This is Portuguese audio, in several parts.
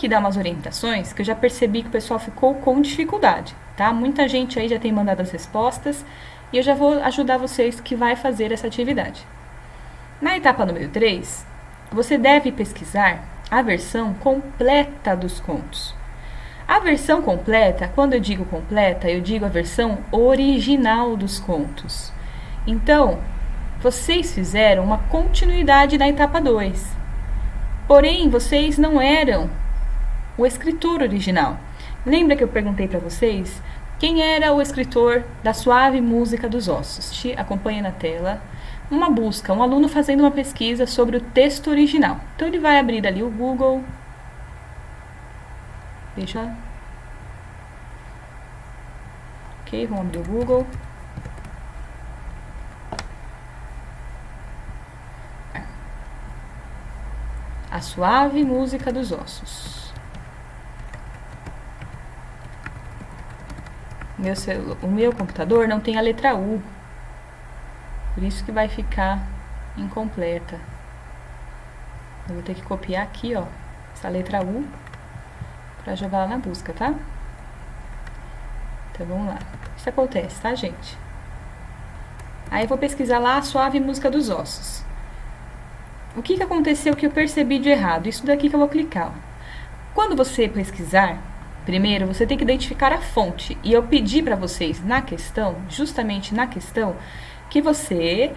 que dar umas orientações que eu já percebi que o pessoal ficou com dificuldade, tá? Muita gente aí já tem mandado as respostas e eu já vou ajudar vocês que vai fazer essa atividade. Na etapa número 3, você deve pesquisar a versão completa dos contos. A versão completa, quando eu digo completa, eu digo a versão original dos contos. Então, vocês fizeram uma continuidade na etapa 2. Porém, vocês não eram o escritor original. Lembra que eu perguntei para vocês quem era o escritor da Suave Música dos Ossos? Acompanha na tela uma busca, um aluno fazendo uma pesquisa sobre o texto original. Então ele vai abrir ali o Google. Deixa. Ok, vamos abrir o Google. A Suave Música dos Ossos. O meu computador não tem a letra U, por isso que vai ficar incompleta. Eu vou ter que copiar aqui, ó, essa letra U para jogar lá na busca, tá? Então vamos lá. Isso acontece, tá, gente? Aí eu vou pesquisar lá a Suave Música dos Ossos. O que aconteceu que eu percebi de errado? Isso daqui que eu vou clicar, ó. Quando você pesquisar, primeiro, você tem que identificar a fonte. E eu pedi para vocês na questão, justamente na questão, que você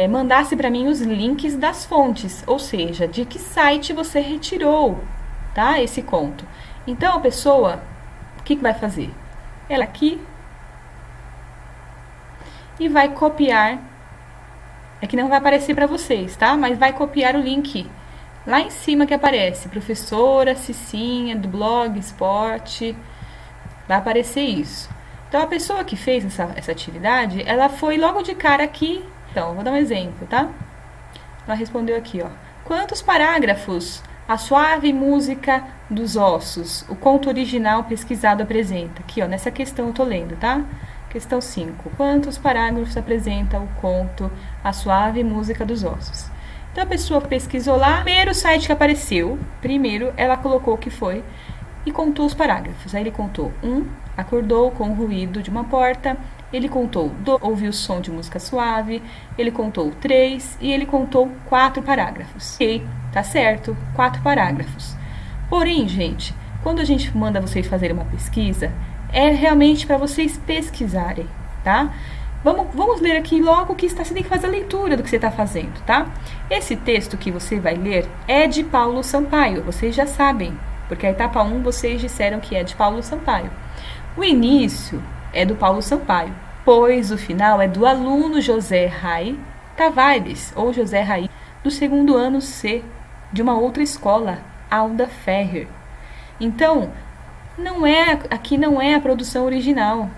mandasse para mim os links das fontes. Ou seja, de que site você retirou, tá, esse conto. Então, a pessoa, o que vai fazer? Ela aqui e vai copiar. É que não vai aparecer para vocês, tá? Mas vai copiar o link lá em cima que aparece, professora Cicinha, do blog Esporte, vai aparecer isso. Então, a pessoa que fez essa atividade, ela foi logo de cara aqui. Então, vou dar um exemplo, tá? Ela respondeu aqui, ó. Quantos parágrafos a Suave Música dos Ossos, o conto original pesquisado apresenta? Aqui, ó, nessa questão eu tô lendo, tá? Questão 5. Quantos parágrafos apresenta o conto A Suave Música dos Ossos? Então, a pessoa pesquisou lá, primeiro site que apareceu, primeiro ela colocou o que foi e contou os parágrafos. Aí ele contou 1, acordou com o ruído de uma porta. Ele contou 2, ouviu o som de música suave. Ele contou 3 e ele contou 4 parágrafos. Ok, tá certo, 4 parágrafos. Porém, gente, quando a gente manda vocês fazerem uma pesquisa, é realmente para vocês pesquisarem, tá? Vamos ler aqui logo o que está. Você tem que fazer a leitura do que você está fazendo, tá? Esse texto que você vai ler é de Paulo Sampaio, vocês já sabem, porque a etapa 1 vocês disseram que é de Paulo Sampaio. O início é do Paulo Sampaio, pois o final é do aluno José Rai Tavares, ou José Rai, do 2º ano C, de uma outra escola, Alda Ferrer. Então, aqui não é a produção original,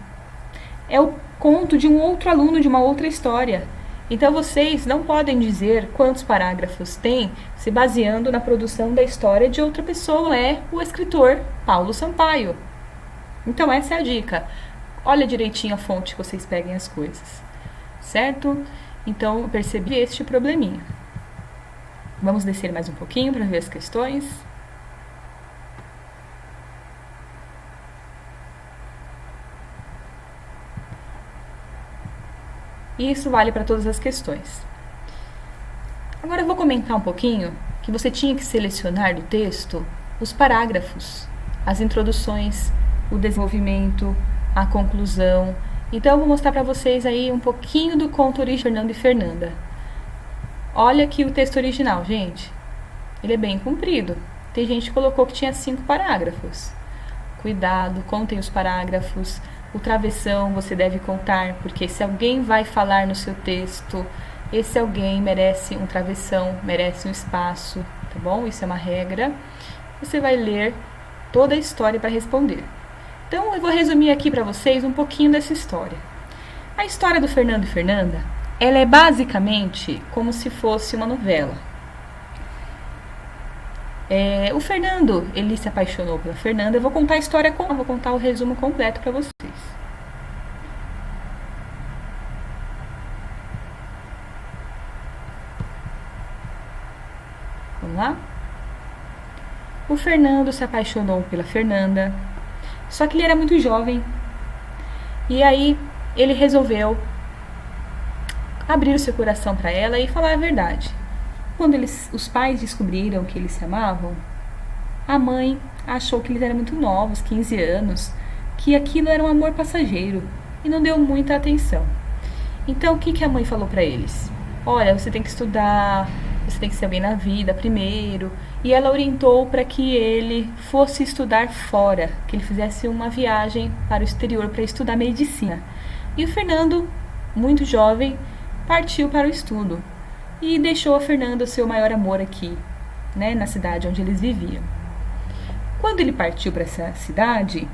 é o conto de um outro aluno de uma outra história. Então, vocês não podem dizer quantos parágrafos tem se baseando na produção da história de outra pessoa. É o escritor Paulo Sampaio. Então, essa é a dica. Olha direitinho a fonte que vocês peguem as coisas, certo? Então, eu percebi este probleminha. Vamos descer mais um pouquinho para ver as questões. E isso vale para todas as questões. Agora eu vou comentar um pouquinho que você tinha que selecionar do texto os parágrafos, as introduções, o desenvolvimento, a conclusão. Então eu vou mostrar para vocês aí um pouquinho do conto original Fernando e Fernanda. Olha aqui o texto original, gente. Ele é bem comprido. Tem gente que colocou que tinha 5 parágrafos. Cuidado, contem os parágrafos. O travessão você deve contar, porque se alguém vai falar no seu texto, esse alguém merece um travessão, merece um espaço, tá bom? Isso é uma regra. Você vai ler toda a história para responder. Então, eu vou resumir aqui para vocês um pouquinho dessa história. A história do Fernando e Fernanda, ela é basicamente como se fosse uma novela. O Fernando, ele se apaixonou pela Fernanda. Eu vou contar a história, vou contar o resumo completo para vocês. Vamos lá? O Fernando se apaixonou pela Fernanda, só que ele era muito jovem. E aí ele resolveu abrir o seu coração para ela e falar a verdade. Quando os pais descobriram que eles se amavam, a mãe achou que eles eram muito novos, 15 anos, que aquilo era um amor passageiro e não deu muita atenção. Então o que a mãe falou para eles? Olha, você tem que estudar, você tem que ser alguém na vida primeiro. E ela orientou para que ele fosse estudar fora, que ele fizesse uma viagem para o exterior para estudar medicina. E o Fernando, muito jovem, partiu para o estudo e deixou a Fernanda o seu maior amor aqui, né, na cidade onde eles viviam. Quando ele partiu para essa cidade,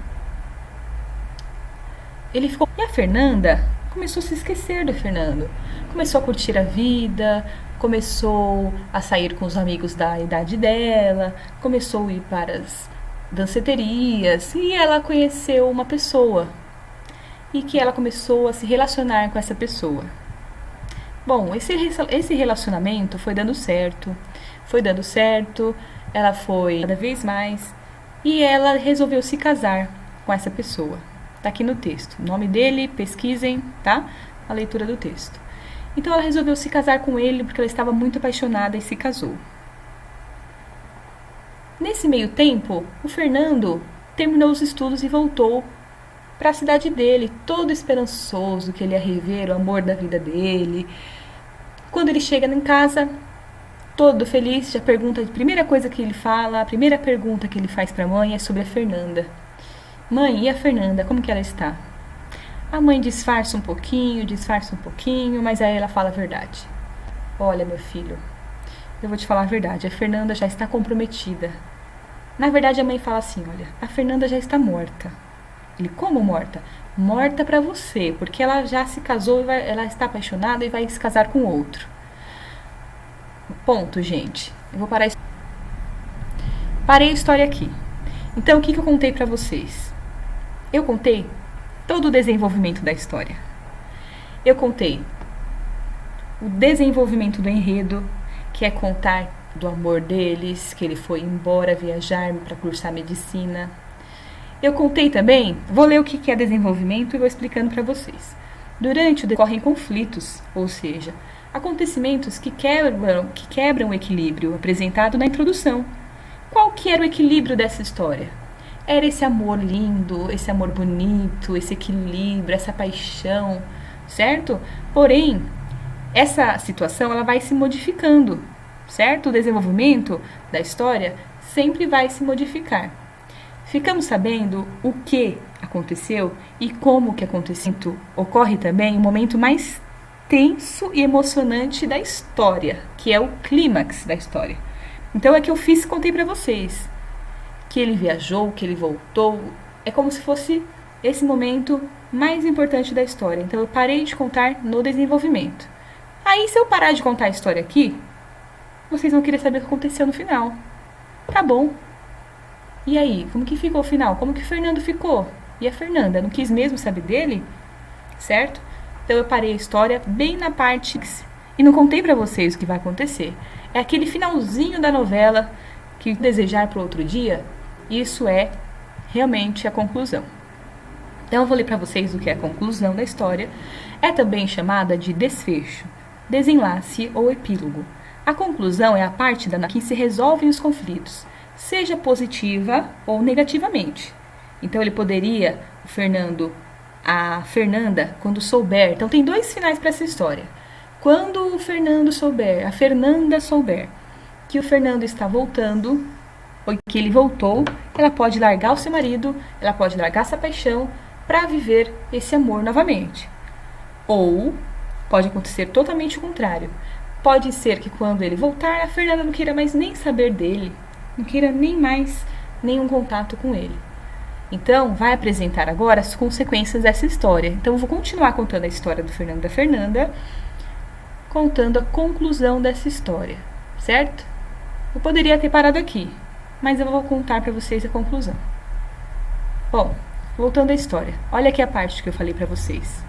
ele ficou. E a Fernanda começou a se esquecer do Fernando. Começou a curtir a vida, começou a sair com os amigos da idade dela, começou a ir para as danceterias e ela conheceu uma pessoa e que ela começou a se relacionar com essa pessoa. Bom, esse relacionamento foi dando certo, ela foi cada vez mais e ela resolveu se casar com essa pessoa. Tá aqui no texto, o nome dele, pesquisem, tá? A leitura do texto. Então ela resolveu se casar com ele porque ela estava muito apaixonada e se casou. Nesse meio tempo, o Fernando terminou os estudos e voltou para a cidade dele, todo esperançoso que ele ia rever o amor da vida dele. Quando ele chega em casa, todo feliz, a primeira coisa que ele fala, a primeira pergunta que ele faz para a mãe é sobre a Fernanda. Mãe, e a Fernanda, como que ela está? A mãe disfarça um pouquinho, mas aí ela fala a verdade. Olha, meu filho, eu vou te falar a verdade, a Fernanda já está comprometida. Na verdade, a mãe fala assim, olha, a Fernanda já está morta. Ele, como morta? Morta para você, porque ela já se casou, ela está apaixonada e vai se casar com outro. Ponto, gente. Eu vou parar. Parei a história aqui. Então, o que eu contei para vocês? Eu contei todo o desenvolvimento da história. Eu contei o desenvolvimento do enredo, que é contar do amor deles, que ele foi embora viajar para cursar medicina. Eu contei também, vou ler o que é desenvolvimento e vou explicando para vocês. Durante o decorrem conflitos, ou seja, acontecimentos que quebram o equilíbrio apresentado na introdução. Qual que era o equilíbrio dessa história? Era esse amor lindo, esse amor bonito, esse equilíbrio, essa paixão, certo? Porém, essa situação ela vai se modificando, certo? O desenvolvimento da história sempre vai se modificar. Ficamos sabendo o que aconteceu e como que aconteceu. Ocorre também o momento mais tenso e emocionante da história, que é o clímax da história. Então é que eu contei para vocês que ele viajou, que ele voltou. É como se fosse esse momento mais importante da história. Então eu parei de contar no desenvolvimento. Aí se eu parar de contar a história aqui, vocês vão querer saber o que aconteceu no final. Tá bom. E aí, como que ficou o final? Como que o Fernando ficou? E a Fernanda? Não quis mesmo saber dele? Certo? Então eu parei a história bem na parte e não contei pra vocês o que vai acontecer. É aquele finalzinho da novela que desejar para outro dia, isso é realmente a conclusão. Então eu vou ler para vocês o que é a conclusão da história. É também chamada de desfecho, desenlace ou epílogo. A conclusão é a parte da que se resolvem os conflitos, seja positiva ou negativamente. Então ele poderia, a Fernanda, quando souber. Então tem dois finais para essa história. Quando o Fernando souber, a Fernanda souber que o Fernando está voltando, ou que ele voltou, ela pode largar o seu marido, ela pode largar essa paixão para viver esse amor novamente. Ou pode acontecer totalmente o contrário. Pode ser que quando ele voltar, a Fernanda não queira mais nem saber dele, não queira nem mais nenhum contato com ele. Então, vai apresentar agora as consequências dessa história. Então, eu vou continuar contando a história do Fernando e da Fernanda, contando a conclusão dessa história, certo? Eu poderia ter parado aqui, mas eu vou contar para vocês a conclusão. Bom, voltando à história. Olha aqui a parte que eu falei para vocês.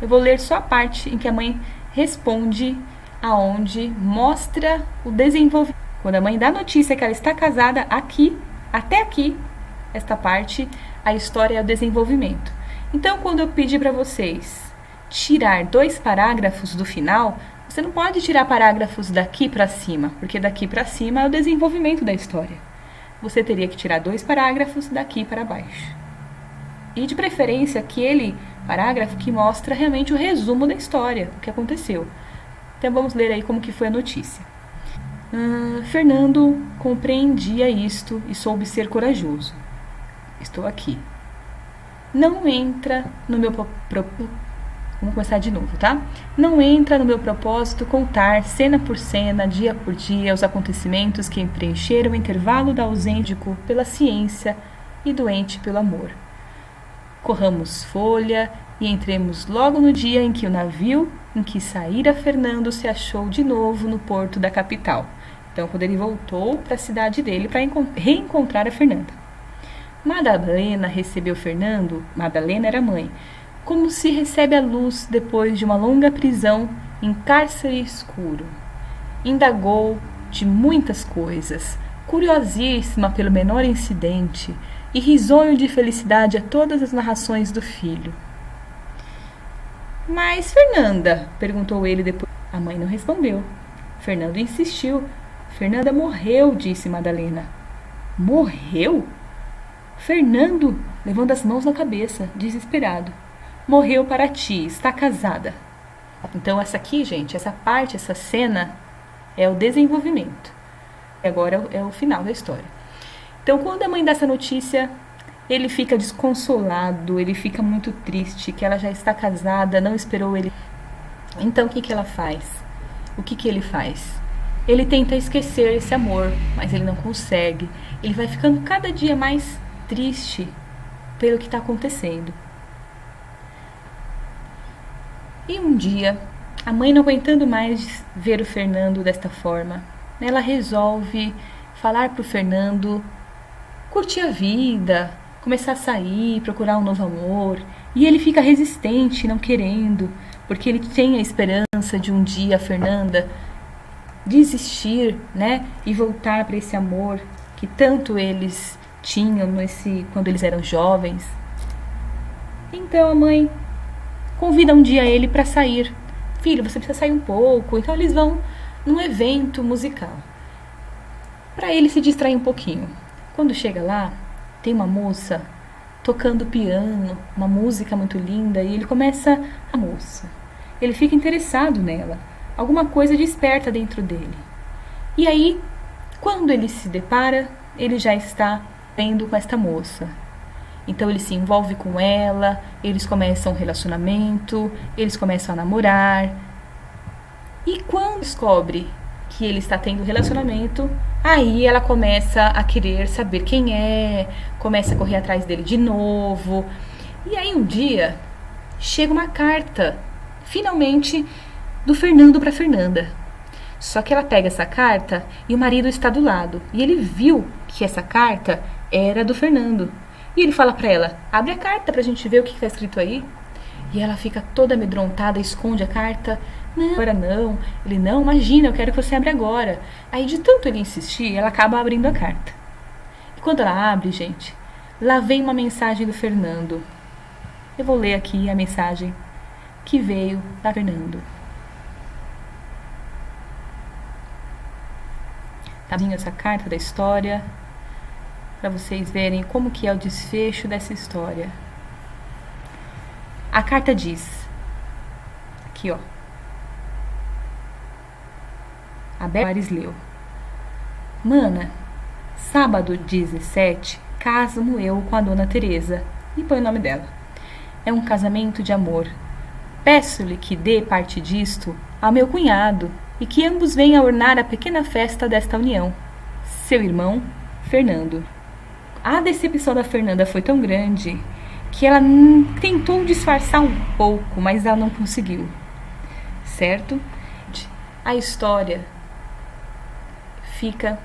Eu vou ler só a parte em que a mãe responde, aonde mostra o desenvolvimento. Quando a mãe dá notícia que ela está casada, aqui, até aqui, esta parte, a história é o desenvolvimento. Então, quando eu pedi para vocês tirar 2 parágrafos do final, você não pode tirar parágrafos daqui para cima, porque daqui para cima é o desenvolvimento da história. Você teria que tirar 2 parágrafos daqui para baixo. E de preferência aquele parágrafo que mostra realmente o resumo da história, o que aconteceu. Então vamos ler aí como que foi a notícia. Fernando compreendia isto e soube ser corajoso. Estou aqui. Não entra no meu Vamos começar de novo, tá? Não entra no meu propósito contar, cena por cena, dia por dia, os acontecimentos que preencheram o intervalo da ausência pela ciência e doente pelo amor. Corramos folha e entremos logo no dia em que o navio em que saíra Fernando se achou de novo no porto da capital. Então, quando ele voltou para a cidade dele para reencontrar a Fernanda. Madalena recebeu Fernando, Madalena era mãe, como se recebe a luz depois de uma longa prisão em cárcere escuro. Indagou de muitas coisas, curiosíssima pelo menor incidente, e risonho de felicidade a todas as narrações do filho. Mas Fernanda, perguntou ele depois. A mãe não respondeu. Fernando insistiu. Fernanda morreu, disse Madalena. Morreu? Fernando, levando as mãos na cabeça, desesperado. Morreu para ti, está casada. Então essa aqui, gente, essa parte, essa cena é o desenvolvimento. E agora é o final da história. Então quando a mãe dá essa notícia, ele fica desconsolado, ele fica muito triste, que ela já está casada, não esperou ele. Então o que ela faz? O que ele faz? Ele tenta esquecer esse amor, mas ele não consegue. Ele vai ficando cada dia mais triste pelo que está acontecendo. E um dia, a mãe não aguentando mais ver o Fernando desta forma, ela resolve falar para o Fernando curtir a vida, começar a sair, procurar um novo amor. E ele fica resistente, não querendo, porque ele tem a esperança de um dia a Fernanda desistir, né, e voltar para esse amor que tanto eles tinham quando eles eram jovens. Então a mãe convida um dia ele para sair. Filho, você precisa sair um pouco. Então eles vão num evento musical para ele se distrair um pouquinho. Quando chega lá, tem uma moça tocando piano, uma música muito linda, e ele começa a moça. Ele fica interessado nela. Alguma coisa desperta dentro dele. E aí, quando ele se depara, ele já está vendo com esta moça. Então ele se envolve com ela, eles começam um relacionamento, eles começam a namorar. E quando descobre que ele está tendo relacionamento, aí ela começa a querer saber quem é, começa a correr atrás dele de novo. E aí um dia chega uma carta, finalmente, do Fernando para Fernanda. Só que ela pega essa carta e o marido está do lado. E ele viu que essa carta era do Fernando. E ele fala para ela, abre a carta pra gente ver o que está escrito aí. E ela fica toda amedrontada, esconde a carta. Não, agora não. Ele, não, imagina, eu quero que você abra agora. Aí de tanto ele insistir, ela acaba abrindo a carta. E quando ela abre, gente, lá vem uma mensagem do Fernando. Eu vou ler aqui a mensagem que veio da Fernando. Tá vindo essa carta da história, para vocês verem como que é o desfecho dessa história. A carta diz, aqui ó, a Beatriz leu. Mana, sábado 17, caso-me eu com a dona Teresa, e põe o nome dela. É um casamento de amor. Peço-lhe que dê parte disto ao meu cunhado, e que ambos venham ornar a pequena festa desta união. Seu irmão, Fernando. A decepção da Fernanda foi tão grande que ela tentou disfarçar um pouco, mas ela não conseguiu. Certo? A história fica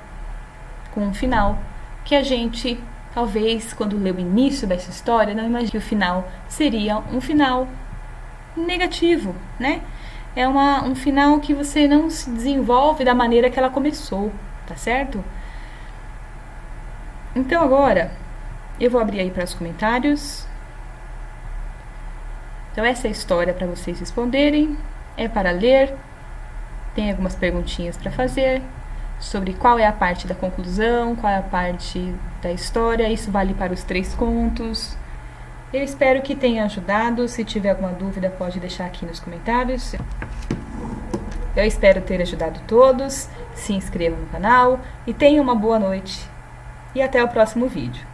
com um final que a gente, talvez, quando lê o início dessa história, não imagine que o final seria um final negativo, né? É um final que você não se desenvolve da maneira que ela começou, tá certo? Então agora eu vou abrir aí para os comentários. Então essa é a história para vocês responderem, é para ler, tem algumas perguntinhas para fazer sobre qual é a parte da conclusão, qual é a parte da história, isso vale para os 3 contos. Eu espero que tenha ajudado, se tiver alguma dúvida pode deixar aqui nos comentários. Eu espero ter ajudado todos, se inscrevam no canal e tenham uma boa noite. E até o próximo vídeo.